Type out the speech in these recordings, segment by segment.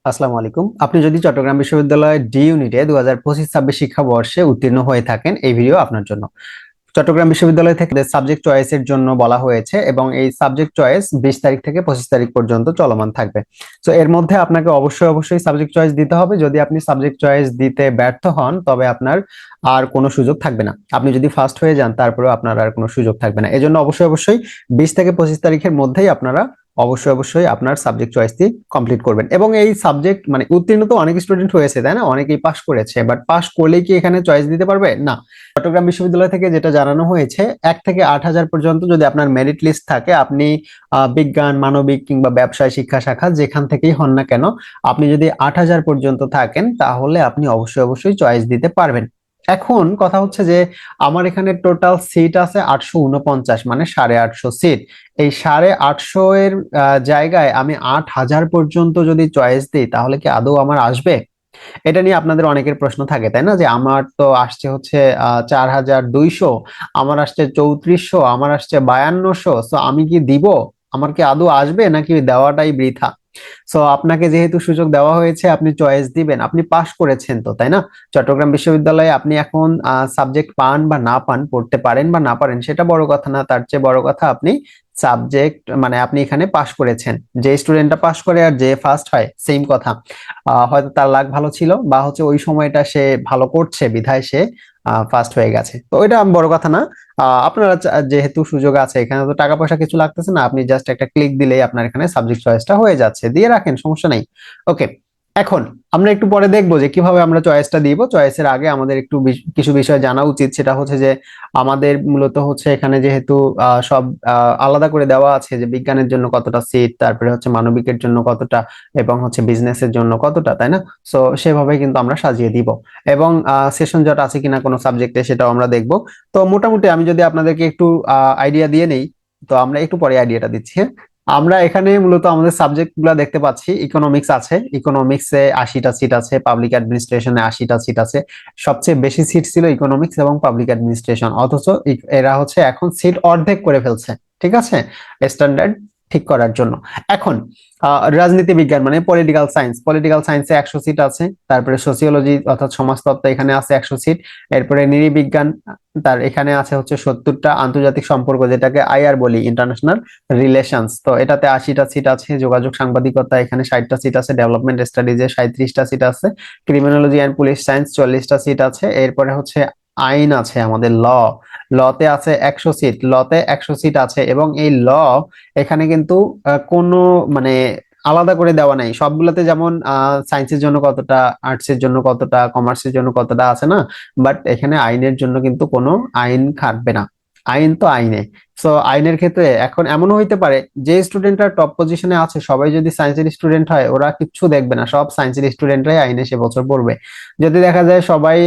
আসসালামু আলাইকুম। আপনি যদি চট্টগ্রাম বিশ্ববিদ্যালয়ের ডি ইউনিটে 2025-26 শিক্ষাবর্ষে উত্তীর্ণ হয়ে থাকেন, এই ভিডিও আপনার জন্য। চট্টগ্রাম বিশ্ববিদ্যালয় থেকে সাবজেক্ট চয়েসের জন্য বলা হয়েছে এবং এই সাবজেক্ট চয়েস 20 তারিখ থেকে 25 তারিখ পর্যন্ত চলমান থাকবে। তো এর মধ্যে আপনাকে অবশ্যই সাবজেক্ট চয়েস দিতে হবে। যদি আপনি সাবজেক্ট চয়েস দিতে ব্যর্থ হন, তবে আপনার আর কোনো সুযোগ থাকবে না। আপনি যদি ফার্স্ট হয়ে যান, তারপরেও আপনার আর কোনো সুযোগ থাকবে না। এজন্য অবশ্যই 20 থেকে 25 তারিখের মধ্যেই আপনারা অবশ্যই আপনার সাবজেক্ট চয়েসটি কমপ্লিট করবেন। এবং এই সাবজেক্ট মানে উত্তীর্ণ তো অনেক স্টুডেন্ট হয়েছে, তাই না? অনেকেই পাস করেছে, বাট পাস করলেই কি এখানে চয়েস দিতে পারবে? না। চট্টগ্রাম বিশ্ববিদ্যালয় থেকে যেটা জানানো হয়েছে, 1 থেকে 8,000 পর্যন্ত যদি আপনার মেরিট লিস্ট থাকে, আপনি বিজ্ঞান, মানবিক কিংবা ব্যবসায় শিক্ষা শাখা যেখান থেকেই হন না কেন, আপনি যদি 8,000 পর্যন্ত থাকেন, তাহলে আপনি অবশ্যই চয়েস দিতে পারবেন। এখন কথা হচ্ছে যে আমার এখানে টোটাল সিট আছে 849, মানে 850 সিট। এই 850 এর জায়গায় আমি 8,000 পর্যন্ত যদি চয়েস দিই, তাহলে কি আদৌ আমার আসবে? এটা নিয়ে আপনাদের অনেকের প্রশ্ন থাকে, তাই না? যে আমার তো আসছে হচ্ছে 4,200, আমার আসছে 3,400, আমার আসছে 5,200, তো আমি কি দিব? আমার কি আদৌ আসবে, নাকি দেওয়াটাই বৃথা? সো আপনাকে যেহেতু সুযোগ দেওয়া হয়েছে, আপনি চয়েস দিবেন। আপনি পাশ করেছেন তো, তাই না? চট্টগ্রাম বিশ্ববিদ্যালয়ে আপনি এখন সাবজেক্ট পান বা না পান, পড়তে পারেন বা না পারেন, সেটা বড় কথা না। তার চেয়ে বড় কথা আপনি সাবজেক্ট মানে আপনি এখানে পাশ করেছেন। যে স্টুডেন্টটা পাশ করে আর যে ফার্স্ট হয়, সেম কথা। হয়তো তার লাক ভালো ছিল, বা হচ্ছে ওই সময়টা সে ভালো করছে বিধায় সে ফার্স্ট হয়ে গেছে। তো ওইটা বড় কথা না। আপনারা যেহেতু সুযোগ আছে, এখানে তো টাকা পয়সা কিছু লাগতেছে না, আপনি জাস্ট একটা ক্লিক দিলেই আপনার এখানে সাবজেক্ট চয়েসটা হয়ে যাচ্ছে। দিয়ে রাখেন, সমস্যা নাই। ওকে। এখন আমরা একটু পরে দেখবো যে কিভাবে আমরা চয়েসটা দিব। চয়েসের আগে আমাদের একটু কিছু বিষয় জানা উচিত। সেটা হচ্ছে যে আমাদের মূলত হচ্ছে এখানে যেহেতু সব আলাদা করে দেওয়া আছে, যে বিজ্ঞানের জন্য কতটা সিট, তারপরে হচ্ছে মানবিকের জন্য কতটা, এবং হচ্ছে বিজনেসের জন্য কতটা, তাই না? সো সেভাবে কিন্তু আমরা সাজিয়ে দিব। এবং সেশন জট আছে কিনা কোনো সাবজেক্টে, সেটাও আমরা দেখব। তো মোটামুটি আমি যদি আপনাদেরকে একটু আইডিয়া দিয়ে নেই, তো আমরা একটু পরে আইডিয়াটা দিচ্ছি, হ্যাঁ? আমরা এখানে মূলত আমাদের সাবজেক্ট গুলা দেখতে পাচ্ছি। ইকোনমিক্স আছে, ইকোনমিক্সে 80টা সিট আছে, পাবলিক অ্যাডমিনিস্ট্রেশনে 80টা সিট আছে। সবচেয়ে বেশি সিট ছিল ইকোনমিক্স এবং পাবলিক অ্যাডমিনিস্ট্রেশন, অথচ এরা হচ্ছে এখন সিট অর্ধেক করে ফেলছে। ঠিক আছে, স্ট্যান্ডার্ড ঠিক করার জন্য। এখন রাজনীতি বিজ্ঞান মানে পলিটিক্যাল সায়েন্স, পলিটিক্যাল সায়েন্সে 100 সিট আছে। তারপরে সোসিওলজি অর্থাৎ সমাজতত্ত্ব, এখানে আছে 100 সিট। এরপরে নৃবিজ্ঞান, তার এখানে আছে হচ্ছে 70টা। আন্তর্জাতিক সম্পর্ক, যেটাকে আইআর বলি, ইন্টারন্যাশনাল রিলেশনস, তো এটাতে 80টা সিট আছে। যোগাযোগ সাংবাদিকতা, এখানে 60টা সিট আছে। ডেভেলপমেন্ট স্টাডিজে 37টা সিট আছে। ক্রিমিনোলজি অ্যান্ড পুলিশ সায়েন্স 40টা সিট আছে। এরপরে হচ্ছে আইন আছে আমাদের, লতে আছে 100 সিট। লতে 100 সিট আছে, এবং এই এখানে কিন্তু কোনো মানে আলাদা করে দেওয়া নাই সবগুলোতে। যেমন সায়েন্সের জন্য কতটা, আর্টসের জন্য কতটা, কমার্সের জন্য কতটা আছে না, বাট এখানে আইনের জন্য কিন্তু কোনো আইন খাটবে না। আইন তো আইনে। সো আইনের ক্ষেত্রে এখন এমনও হইতে পারে, যে স্টুডেন্টরা টপ পজিশনে আছে সবাই যদি সায়েন্সের স্টুডেন্ট হয়, ওরা কিচ্ছু দেখবে না, সব সায়েন্সের স্টুডেন্টরাই আইনে সে বছর পড়বে। যদি দেখা যায় সবাই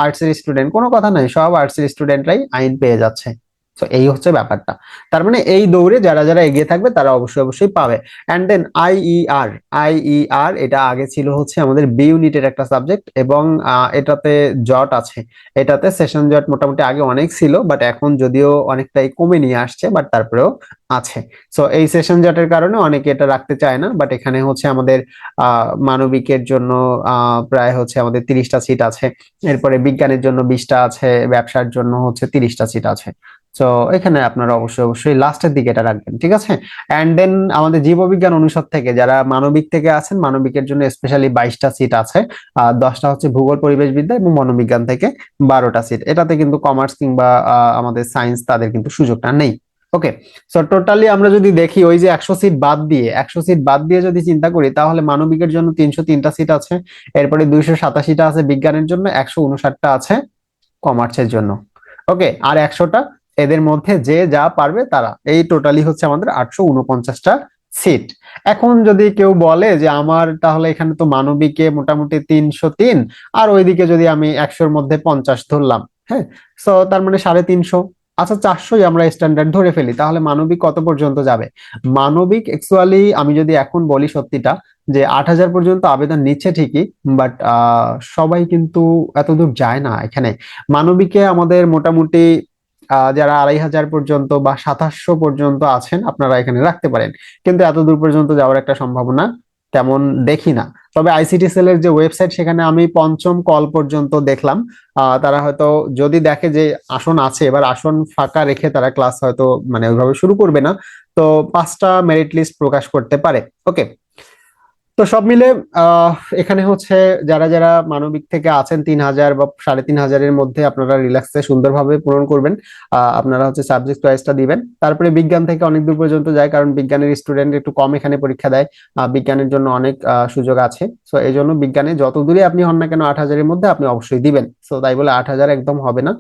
আর্টসের স্টুডেন্ট, কোনো কথা নাই, সব আর্টসের স্টুডেন্টরাই আইন পেয়ে যাচ্ছে। তো এই হচ্ছে ব্যাপারটা। তার মানে এই দৌড়ে যারা যারা এগিয়ে থাকবে, তারা অবশ্যই পাবে। অ্যান্ড দেন আইইআর, এটা আগে ছিল হচ্ছে আমাদের বি ইউনিটের একটা সাবজেক্ট, এবং এটাতে জট আছে। এটাতে সেশন জট মোটামুটি আগে অনেক ছিল, বাট এখন যদিও অনেকটাই কমে নিয়ে আসছে, বাট তারপরেও আছে। সো এই সেশন জটের কারণে অনেকে এটা রাখতে চায় না, বাট এখানে হচ্ছে আমাদের মানবিকের জন্য প্রায় হচ্ছে আমাদের 30টা সিট আছে। এরপরে বিজ্ঞানের জন্য 20টা আছে, ব্যবসার জন্য হচ্ছে 30টা সিট আছে। তো এখানে আপনারা অবশ্যই লাস্টের দিকে এটা রাখবেন, ঠিক আছে? অ্যান্ড দেন আমাদের জীববিজ্ঞান অনুষদ থেকে যারা মানবিক থেকে আছেন, মানবিকের জন্য স্পেশালি 22টা সিট আছে। 10টা হচ্ছে ভূগোল পরিবেশবিদ্যা, এবং মনোবিজ্ঞান থেকে 12টা সিট। এটাতে কিন্তু কমার্স কিংবা আমাদের সায়েন্স, তাদের কিন্তু সুযোগটা নেই। ওকে। সো টোটালি আমরা যদি দেখি, ওই যে 100 সিট বাদ দিয়ে যদি চিন্তা করি, তাহলে মানবিকের জন্য 303টা সিট আছে। এরপরে 287টা আছে বিজ্ঞানের জন্য, 159টা আছে কমার্সের জন্য। ওকে। আর 100টা এদের মধ্যে যে যা পারবে তারা, এই টোটালি হচ্ছে আমাদের 849টা সিট। এখন যদি কেউ বলে যে আমার তাহলে এখানে তো মানবিকে মোটামুটি 303, আর ওইদিকে যদি আমি 100-র মধ্যে 50 ধরলাম, হ্যাঁ, সো তার মানে 350। আচ্ছা, 400ই আমরা স্ট্যান্ডার্ড ধরে ফেলি, তাহলে মানবিক কত পর্যন্ত যাবে? মানবিক অ্যাকচুয়ালি আমি যদি এখন বলি সত্যিটা, যে 8,000 পর্যন্ত আবেদন নিচ্ছে ঠিকই, বাট সবাই কিন্তু এতদূর যায় না এখানে। মানবিকে আমাদের মোটামুটি যারা 2,500 পর্যন্ত বা 2,700 পর্যন্ত আছেন, আপনারা এখানে রাখতে পারেন, কিন্তু এত দূর পর্যন্ত যাওয়ার একটা সম্ভাবনা তেমন দেখি না। তবে আইসিটি সেলের যে ওয়েবসাইট, সেখানে আমি পঞ্চম কল পর্যন্ত দেখলাম। তারা হয়তো যদি দেখে যে আসন আছে, এবার আসন ফাঁকা রেখে তারা ক্লাস হয়তো মানে ওইভাবে শুরু করবে না, তো 5টা মেরিট লিস্ট প্রকাশ করতে পারে। ওকে, তো সব মিলে আহ এখানে হচ্ছে যারা যারা মানবিক থেকে আছেন 3000 বা 3500-এর মধ্যে, আপনারা রিল্যাক্সে সুন্দরভাবে পূরণ করবেন। আপনারা হচ্ছে সাবজেক্ট চয়েসটা দিবেন। তারপরে বিজ্ঞান থেকে অনেক দূর পর্যন্ত যায়, কারণ বিজ্ঞানের স্টুডেন্ট একটু কম এখানে পরীক্ষা দেয়। বিজ্ঞানের জন্য অনেক সুযোগ আছে। সো এই জন্য বিজ্ঞানে যত দূরে আপনি হন না কেন 8000-এর মধ্যে আপনি অবশ্যই দিবেন। সো তাই বলে 8000 একদম হবে না।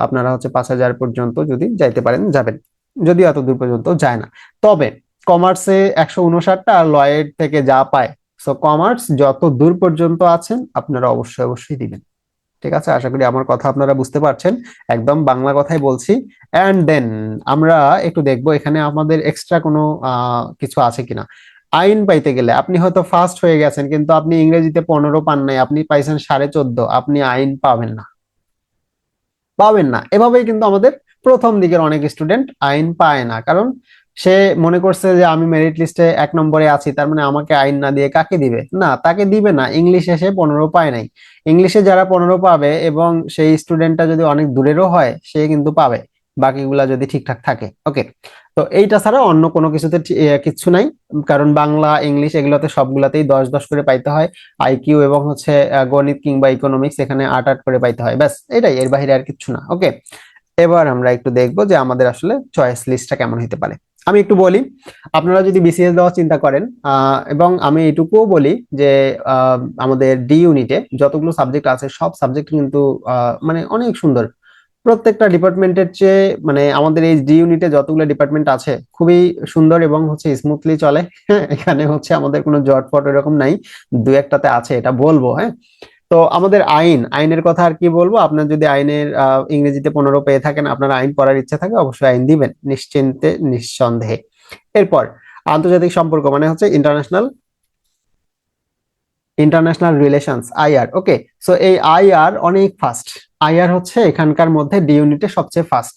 আপনারা হচ্ছে 5000 পর্যন্ত যদি যাইতে পারেন যাবেন, যদি এত দূর পর্যন্ত যায় না। তবে কমার্সে 159টা আর লয়ের থেকে যা পায়, সো কমার্স যত দূর পর্যন্ত আছেন আপনারা অবশ্যই অবশ্যই দিবেন। ঠিক আছে, আশা করি আমার কথা আপনারা বুঝতে পারছেন, একদম বাংলা কথাই বলছি। এন্ড দেন আমরা একটু দেখবো এখানে আমাদের এক্সট্রা কোনো কিছু আছে কিনা। আইন পাইতে গেলে আপনি হয়তো ফার্স্ট হয়ে গেছেন, কিন্তু আপনি ইংরেজিতে 15 পান নাই, আপনি পাইছেন 14.5, আপনি আইন পাবেন না, পাবেন না। এভাবেই কিন্তু আমাদের প্রথম দিকের অনেক স্টুডেন্ট আইন পায় না, কারণ সে মনে করছে যে আমি মেরিট লিস্টে 1 নম্বরে আছি, তার মানে আমাকে আইন না দিয়ে কাকে দিবে? না, তাকে দিবে না। ইংলিশে সে 15 পায় নাই। ইংলিশে যারা 15 পাবে এবং সেই স্টুডেন্টটা যদি অনেক দূরেরও হয়, সে কিন্তু পাবে, বাকিগুলা যদি ঠিকঠাক থাকে। ওকে, তো এইটা ছাড়া অন্য কোনো কিছুতে কিচ্ছু নাই। কারণ বাংলা, ইংলিশ এগুলোতে সবগুলাতেই 10-10 করে পাইতে হয়। আইকিউ এবং হচ্ছে গণিত কিংবা ইকোনমিক্স এখানে 8-8 করে পাইতে হয়, ব্যাস এটাই, এর বাইরে আর কিচ্ছু না। ওকে, এবার আমরা একটু দেখবো যে আমাদের আসলে চয়েস লিস্টটা কেমন হতে পারে। আমি একটু বলি, আপনারা যদি বিসিএস দেওয়ার চিন্তা করেন, এবং আমি এটুকুও বলি যে আমাদের ডি ইউনিটে যতগুলো সাবজেক্ট আছে সব সাবজেক্ট কিন্তু মানে অনেক সুন্দর। প্রত্যেকটা ডিপার্টমেন্টের চেয়ে মানে আমাদের এই ডি ইউনিটে যতগুলো ডিপার্টমেন্ট আছে খুবই সুন্দর এবং হচ্ছে স্মুথলি চলে। হ্যাঁ, এখানে হচ্ছে আমাদের কোনো জটপট এরকম নাই, দু একটাতে আছে এটা বলবো। হ্যাঁ, তো আমাদের আইনের কথা আর কি বলবো। আপনার যদি আইনের ইংরেজিতে 15 পেয়ে থাকেন, আপনার আইন পড়ার ইচ্ছা থাকে, অবশ্যই আইন দিবেন নিশ্চিন্তে নিঃসন্দেহে। এরপর আন্তর্জাতিক সম্পর্ক মানে হচ্ছে ইন্টারন্যাশনাল ইন্টারন্যাশনাল রিলেশনস, আইআর। ওকে, সো এই আইআর অনেক ফাস্ট। আইআর হচ্ছে এখানকার মধ্যে ডি ইউনিটে সবচেয়ে ফাস্ট।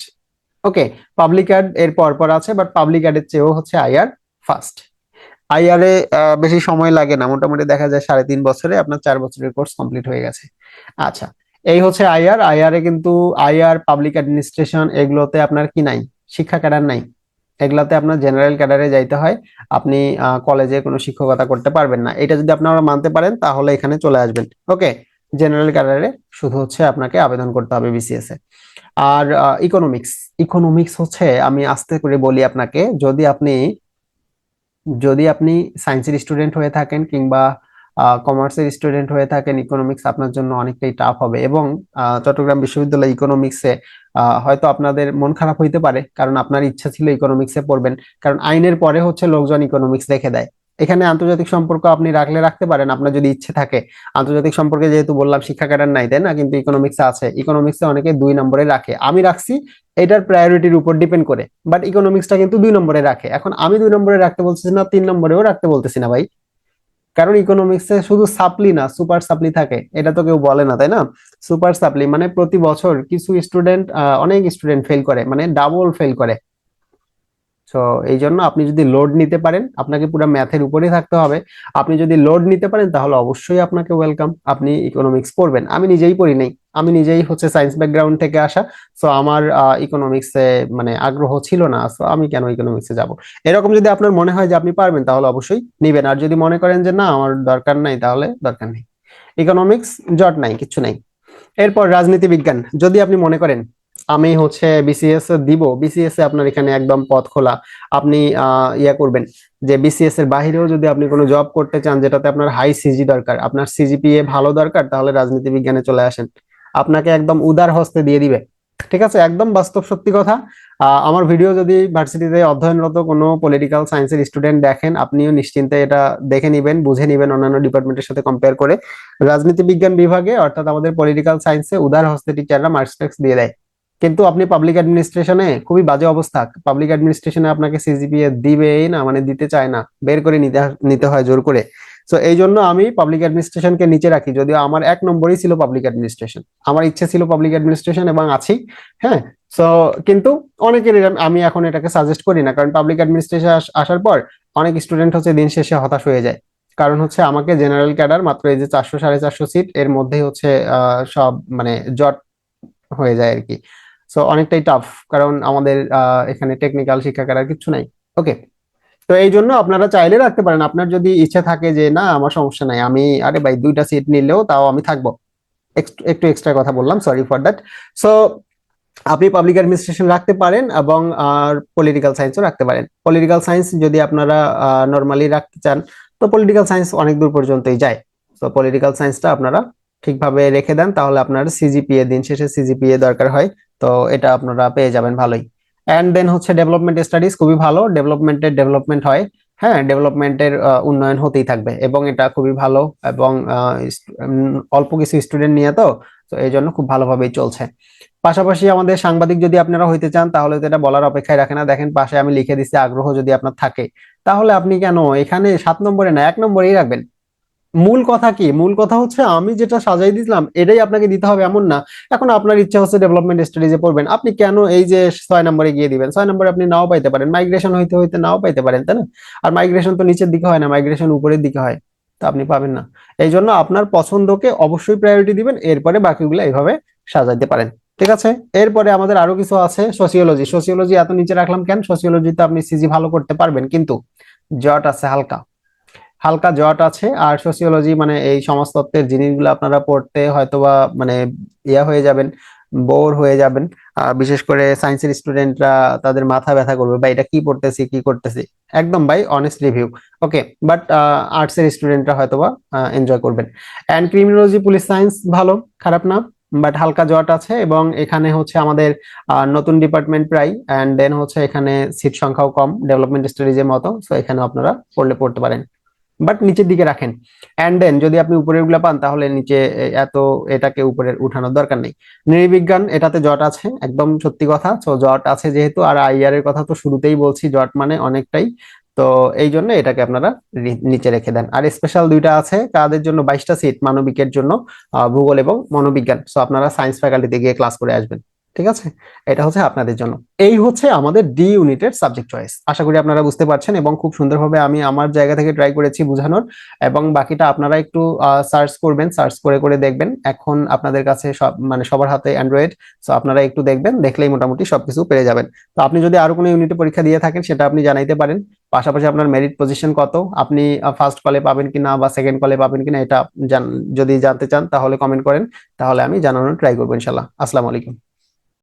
ওকে, পাবলিক অ্যাড এর পর পর আছে, বাট পাবলিক অ্যাডের চেয়েও হচ্ছে আইআর ফাস্ট। আইআরে বেশি সময় লাগে না, মোটামুটি দেখা যায় 3.5 বছরে আপনার 4 বছরের কোর্স কমপ্লিট হয়ে গেছে। আচ্ছা, এই হচ্ছে আইআর। আইআরে কিন্তু আইআর, পাবলিক অ্যাডমিনিস্ট্রেশন এগুলোতে আপনার কি নাই? শিক্ষা ক্যাডার নাই। এগুলাতে আপনার জেনারেল ক্যাডারে যাইতে হয়। আপনি কলেজে কোনো শিক্ষকতা করতে পারবেন না। এটা যদি আপনারা মানতে পারেন তাহলে এখানে চলে আসবেন। ওকে, জেনারেল ক্যাডারে শুধু হচ্ছে আপনাকে আবেদন করতে হবে বিসিএস এ। আর ইকোনমিক্স, ইকোনমিক্স হচ্ছে, আমি আস্তে করে বলি আপনাকে, যদি আপনি সায়েন্সের স্টুডেন্ট হয়ে থাকেন কিংবা কমার্সের স্টুডেন্ট হয়ে থাকেন, ইকোনমিক্স আপনার জন্য অনেকটাই টাফ হবে। এবং চট্টগ্রাম বিশ্ববিদ্যালয় ইকোনমিক্সে হয়তো আপনাদের মন খারাপ হইতে পারে, কারণ আপনার ইচ্ছা ছিল ইকোনমিক্সে পড়বেন, কারণ আইনের পরে হচ্ছে লোকজন ইকোনমিক্স রেখে দেয়। এখানে আন্তর্জাতিক সম্পর্ক আপনি রাখলে রাখতে পারেন আপনার যদি ইচ্ছে থাকে। আন্তর্জাতিক সম্পর্কে যেহেতু বললাম শিক্ষা ক্যাডার নাই, তাই না? কিন্তু ইকোনমিক্সে আছে, ইকোনমিক্সে অনেকে 2 নম্বরে রাখে, আমি রাখছি। এটার প্রায়োরিটির উপর ডিপেন্ড করে, বাট ইকোনমিক্সটা কিন্তু 2 নম্বরে রাখে। এখন আমি 2 নম্বরে রাখতে বলতেছি না, 3 নম্বরেও রাখতে বলতেছি না ভাই, কারণ ইকোনমিক্সে শুধু সাপ্লি না, সুপার সাপ্লি থাকে, এটা তো কেউ বলে না, তাই না? সুপার সাপ্লি মানে প্রতি বছর কিছু স্টুডেন্ট, অনেক স্টুডেন্ট ফেল করে, মানে ডাবল ফেল করে। সো এই জন্য আপনি যদি লোড নিতে পারেন, আপনাকে পুরো ম্যাথের উপরেই থাকতে হবে। আপনি যদি লোড নিতে পারেন তাহলে অবশ্যই আপনাকে ওয়েলকাম, আপনি ইকোনমিক্স পড়বেন। আমি নিজেই পড়ি নাই, আমি নিজেই হচ্ছে সায়েন্স ব্যাকগ্রাউন্ড থেকে আসা। সো আমার ইকোনমিক্সে মানে আগ্রহ ছিল না, সো আমি কেন ইকোনমিক্সে যাব। এরকম যদি আপনার মনে হয় যে আপনি পারবেন তাহলে অবশ্যই নিবেন, আর যদি মনে করেন যে না আমার দরকার নাই তাহলে দরকার নেই। ইকোনমিক্স জট নাই, কিছু নাই। এরপর রাজনীতি বিজ্ঞান, যদি আপনি মনে করেন আমি হচ্ছে বিসিএস দিব, বিসিএস এ আপনার এখানে একদম পথ খোলা। আপনি ইয়া করবেন যে বিসিএস এর বাহিরেও যদি আপনি কোনো জব করতে চান যেটাতে আপনার হাই সিজি দরকার, আপনার সিজিপিএ ভালো দরকার, তাহলে রাজনীতি বিজ্ঞানে চলে আসেন, আপনাকে একদম উদার হস্তে দিয়ে দিবে। ঠিক আছে, একদম বাস্তব সত্যি কথা। আমার ভিডিও যদি ভার্সিটিতে অধ্যয়নরত কোনো পলিটিক্যাল সায়েন্সের স্টুডেন্ট দেখেন, আপনিও নিশ্চিন্তে এটা দেখে নিবেন, বুঝে নিবেন অন্যান্য ডিপার্টমেন্টের সাথে কম্পেয়ার করে। রাজনীতি বিজ্ঞান বিভাগে অর্থাৎ আমাদের পলিটিক্যাল সায়েন্সে উদার হস্তে টিচাররা মার্কস টার্কস দিয়ে দেয়। কিন্তু আপনি পাবলিক অ্যাডমিনিস্ট্রেশনে খুবই বাজে অবস্থা, পাবলিক অ্যাডমিনিস্ট্রেশনে আপনাকে সিজিপিএ দিবেই না, মানে দিতে চায় না, বের করে নিতে হয় জোর করে। তো এই জন্য আমি পাবলিক অ্যাডমিনিস্ট্রেশনকে নিচে রাখি, যদিও আমার 1 নম্বরই ছিল পাবলিক অ্যাডমিনিস্ট্রেশন, আমার ইচ্ছে ছিল পাবলিক অ্যাডমিনিস্ট্রেশন এবং আছি। হ্যাঁ, সো কিন্তু অনেকের আমি এখন এটাকে সাজেস্ট করি না, কারণ পাবলিক অ্যাডমিনিস্ট্রেশন আসার পর অনেক স্টুডেন্ট হচ্ছে দিন শেষে হতাশ হয়ে যায়। কারণ হচ্ছে আমাকে জেনারেল ক্যাডার মাত্র এই যে 400 450 সিট এর মধ্যেই হচ্ছে সব মানে জট হয়ে যায় আর কি। সো অনেকটাই টাফ, কারণ আমাদের এখানে টেকনিক্যাল শিক্ষা ক্যাডার কিছু নাই। ওকে, তো এই জন্য আপনারা চাইলে রাখতে পারেন, আপনার যদি ইচ্ছে থাকে যে না আমার সমস্যা নাই, আমি আরে ভাই 2টা সিট নিলেও তাও আমি থাকবো, একটু এক্সট্রা কথা বললাম, সরি ফর দ্যাট। সো আপনি পাবলিক অ্যাডমিনিস্ট্রেশন রাখতে পারেন এবং পলিটিক্যাল সায়েন্সও রাখতে পারেন। পলিটিক্যাল সায়েন্স যদি আপনারা নর্মালি রাখতে চান, তো পলিটিক্যাল সায়েন্স অনেক দূর পর্যন্তই যায়। তো পলিটিক্যাল সায়েন্সটা আপনারা ঠিকভাবে রেখে দেন, তাহলে আপনার সিজিপিএ দিন শেষে সিজিপিএ দরকার হয়, তো এটা আপনারা পেয়ে যাবেন ভালোই। অ্যান্ড দেন হচ্ছে ডেভেলপমেন্ট স্টাডিজ খুবই ভালো, ডেভেলপমেন্টের ডেভেলপমেন্ট হয়, হ্যাঁ ডেভেলপমেন্টের উন্নয়ন হতেই থাকবে এবং এটা খুবই ভালো, এবং অল্প কিছু স্টুডেন্ট নিয়ে তো তো এই জন্য খুব ভালোভাবেই চলছে। পাশাপাশি আমাদের সাংবাদিক যদি আপনারা হইতে চান, তাহলে তো এটা বলার অপেক্ষায় রাখে না, দেখেন পাশে আমি লিখে দিচ্ছি আগ্রহ যদি আপনার থাকে, তাহলে আপনি কেন এখানে 7 নম্বরে না 1 নম্বরেই রাখবেন। মূল কথা কি, মূল কথা হচ্ছে আমি যেটা সাজাই দিলাম এটাই আপনাকে দিতে হবে এমন না। এখন আপনার ইচ্ছা হচ্ছে ডেভেলপমেন্ট স্টাডিজে পড়বেন, আপনি কেন এই যে 6 নম্বরে গিয়ে দিবেন? 6 নম্বরে আপনি নাও পাইতে পারেন, মাইগ্রেশন হইতে হইতে নাও পাইতে পারেন, তাই না? আর মাইগ্রেশন তো নিচের দিকে হয় না, মাইগ্রেশন উপরের দিকে হয়, তো আপনি পাবেন না। এই জন্য আপনার পছন্দকে অবশ্যই প্রায়োরিটি দিবেন, এরপরে বাকিগুলো এইভাবে সাজাইতে পারেন। ঠিক আছে, এরপরে আমাদের আরো কিছু আছে, সোসিওলজি। সোসিওলজি এত নিচে রাখলাম কেন? সোসিওলজিতে আপনি সিজি ভালো করতে পারবেন, কিন্তু জট আছে হালকা, হালকা জট আছে। আর সোসিওলজি মানে এই সমাজতত্ত্বের জিনিসগুলো আপনারা পড়তে হয়তোবা মানে ইয়া হয়ে যাবেন, বোর হয়ে যাবেন। বিশেষ করে সায়েন্সের স্টুডেন্টরা তাদের মাথা ব্যথা করবে, ভাই এটা কি পড়তেছি কি করতেছি। একদম ভাই অনেস্ট রিভিউ। ওকে, বাট আর্টসের স্টুডেন্টরা হয়তোবা এনজয় করবেন। অ্যান্ড ক্রিমিনোলজি পুলিশ সায়েন্স ভালো, খারাপ না, বাট হালকা জট আছে, এবং এখানে হচ্ছে আমাদের নতুন ডিপার্টমেন্ট প্রায়, অ্যান্ড দেন হচ্ছে এখানে সিট সংখ্যাও কম ডেভেলপমেন্ট স্টাডিজের মতো, সো এখানে আপনারা পড়তে পারেন, বাট নিচের দিকে রাখেন। অ্যান্ড দেন যদি আপনি উপরের গুলা পান, তাহলে নিচে এত এটাকে উপরে উঠানোর দরকার নেই। নৃবিজ্ঞান এটাতে জট আছে, একদম সত্যি কথা, তো জট আছে যেহেতু, আর আইআর এর কথা তো শুরুতেই বলছি, জট মানে অনেকটাই, তো এই জন্য এটাকে আপনারা নিচে রেখে দেন। আর স্পেশাল 2টা আছে কাদের জন্য, 22টা সিট মানবিকের জন্য, ভূগোল এবং মনোবিজ্ঞান, সো আপনারা সায়েন্স ফ্যাকাল্টিতে গিয়ে ক্লাস করে আসবেন। ঠিক আছে, এটা হচ্ছে আপনাদের জন্য। এই হচ্ছে আমাদের ডি ইউনিটের সাবজেক্ট চয়েস। আশা করি আপনারা বুঝতে পারছেন, এবং খুব সুন্দরভাবে আমি আমার জায়গা থেকে ট্রাই করেছি বোঝানোর, এবং বাকিটা আপনারা একটু সার্চ করবেন, সার্চ করে করে দেখবেন। এখন আপনাদের কাছে সব মানে সবার হাতে অ্যান্ড্রয়েড, সো আপনারা একটু দেখবেন, দেখলেই মোটামুটি সবকিছু পেরে যাবেন। তো আপনি যদি আরো কোনো ইউনিটে পরীক্ষা দিয়ে থাকেন, সেটা আপনি জানাইতে পারেন। পাশাপাশি আপনার মেরিট পজিশন কত, আপনি ফার্স্ট কলে পাবেন কিনা বা সেকেন্ড কলে পাবেন কিনা, এটা যদি জানতে চান তাহলে কমেন্ট করেন, তাহলে আমি জানানোর ট্রাই করবো ইনশাল্লাহ। আসসালামু আলাইকুম।